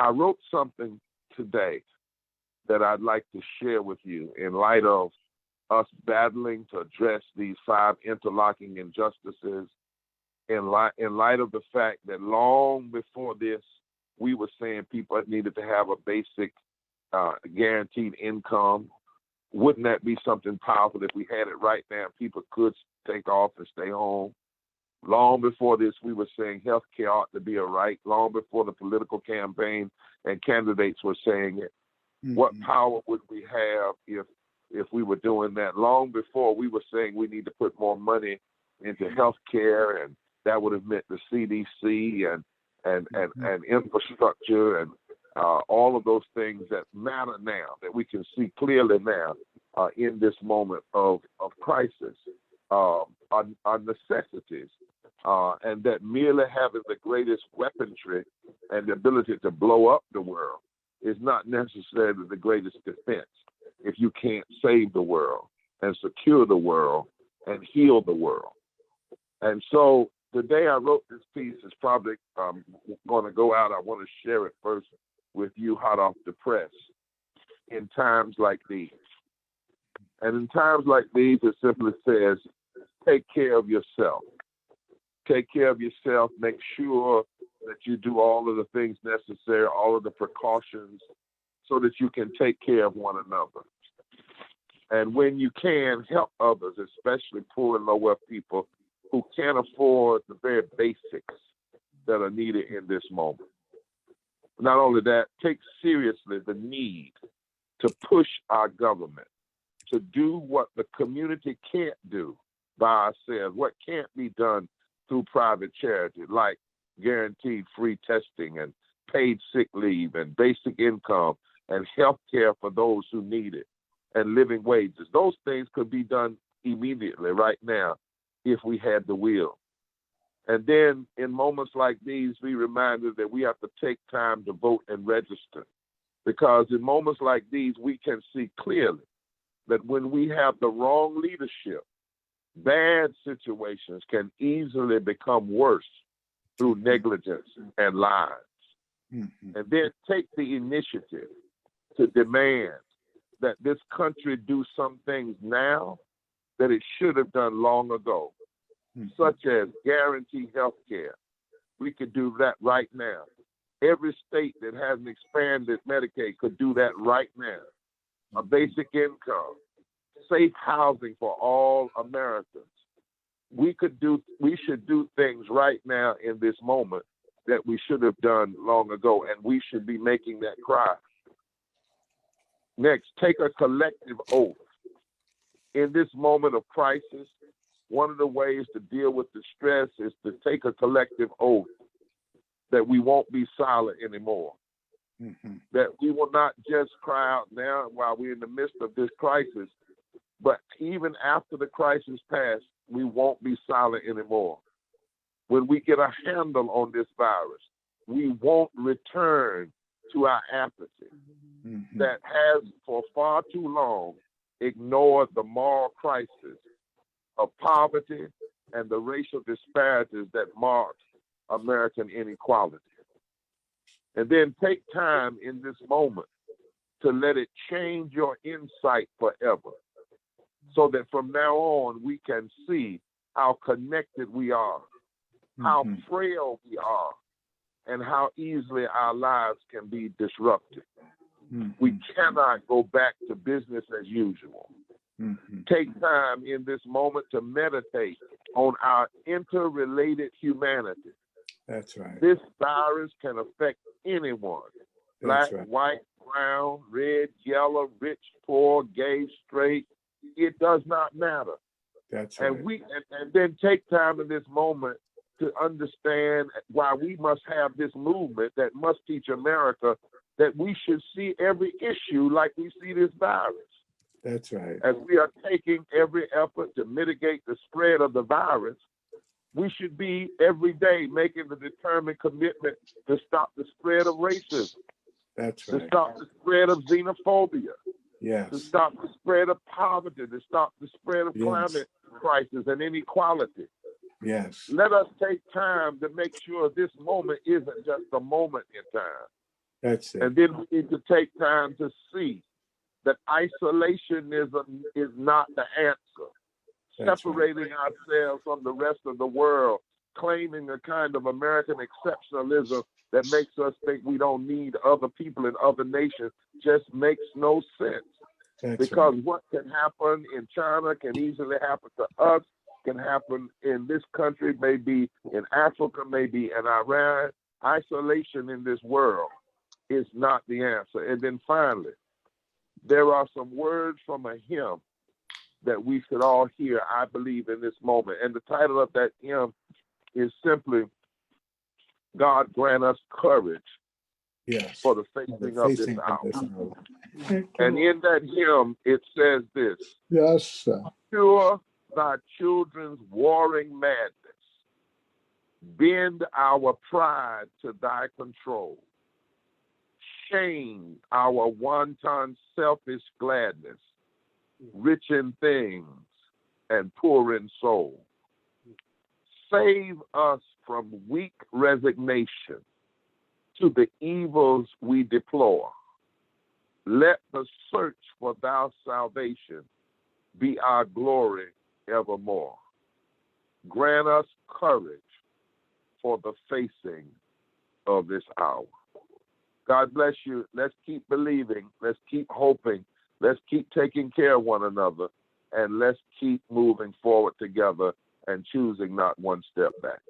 I wrote something today that I'd like to share with you in light of us battling to address these five interlocking injustices, in light of the fact that long before this, we were saying people needed to have a basic guaranteed income. Wouldn't that be something powerful if we had it right now? People could take off and stay home. Long before this, we were saying health care ought to be a right. Long before the political campaign and candidates were saying it. Mm-hmm. What power would we have if we were doing that? Long before we were saying we need to put more money into health care, and that would have meant the CDC and infrastructure and all of those things that matter now, that we can see clearly now in this moment of crisis, are necessities. And that merely having the greatest weaponry and the ability to blow up the world is not necessarily the greatest defense if you can't save the world and secure the world and heal the world. And so the day I wrote this piece is probably going to go out. I want to share it first with you hot off the press. In times like these. And in times like these, it simply says, take care of yourself. Take care of yourself. Make sure that you do all of the things necessary, all of the precautions, so that you can take care of one another. And when you can, help others, especially poor and low-wealth people who can't afford the very basics that are needed in this moment. Not only that, take seriously the need to push our government to do what the community can't do by ourselves, what can't be done through private charity, like guaranteed free testing and paid sick leave and basic income and health care for those who need it and living wages. Those things could be done immediately right now if we had the will. And then in moments like these, we reminded that we have to take time to vote and register, because in moments like these, we can see clearly that when we have the wrong leadership, bad situations can easily become worse through negligence and lies. Mm-hmm. And then take the initiative to demand that this country do some things now that it should have done long ago, such as guarantee health care. We could do that right now. Every state that has an expanded Medicaid could do that right now. A basic income, safe housing for all Americans. We should do things right now in this moment that we should have done long ago, and we should be making that cry. Next, take a collective oath. In this moment of crisis, one of the ways to deal with the stress is to take a collective oath that we won't be silent anymore. Mm-hmm. That we will not just cry out now while we're in the midst of this crisis, but even after the crisis passes, we won't be silent anymore. When we get a handle on this virus, we won't return to our apathy that has for far too long ignored the moral crisis of poverty and the racial disparities that mark American inequality. And then take time in this moment to let it change your insight forever, so that from now on we can see how connected we are, how frail we are, and how easily our lives can be disrupted. We cannot go back to business as usual. Take time in this moment to meditate on our interrelated humanity. That's right. This virus can affect anyone. Black, right. white, brown, red, yellow, rich, poor, gay, straight. It does not matter. That's right. And then take time in this moment to understand why we must have this movement that must teach America that we should see every issue like we see this virus. That's right. As we are taking every effort to mitigate the spread of the virus, we should be every day making the determined commitment to stop the spread of racism. That's right. To stop the spread of xenophobia. Yes. To stop the spread of poverty, to stop the spread of climate crisis and inequality. Yes. Let us take time to make sure this moment isn't just a moment in time, That's it. And then we need to take time to see that isolationism is not the answer. That's Separating ourselves from the rest of the world, claiming a kind of American exceptionalism that makes us think we don't need other people in other nations just makes no sense. Because what can happen in China can easily happen to us, can happen in this country, maybe in Africa, maybe in Iran. Isolation in this world is not the answer. And then finally, there are some words from a hymn that we should all hear, I believe, in this moment. And the title of that hymn is simply, God grant us courage for the facing of this hour. And in that hymn, it says this, yes, sir. Cure thy children's warring madness. Bend our pride to thy control. Shame our wanton selfish gladness, rich in things and poor in soul. Save us from weak resignation to the evils we deplore. Let the search for thy salvation be our glory evermore. Grant us courage for the facing of this hour. God bless you. Let's keep believing. Let's keep hoping. Let's keep taking care of one another. And let's keep moving forward together and choosing not one step back.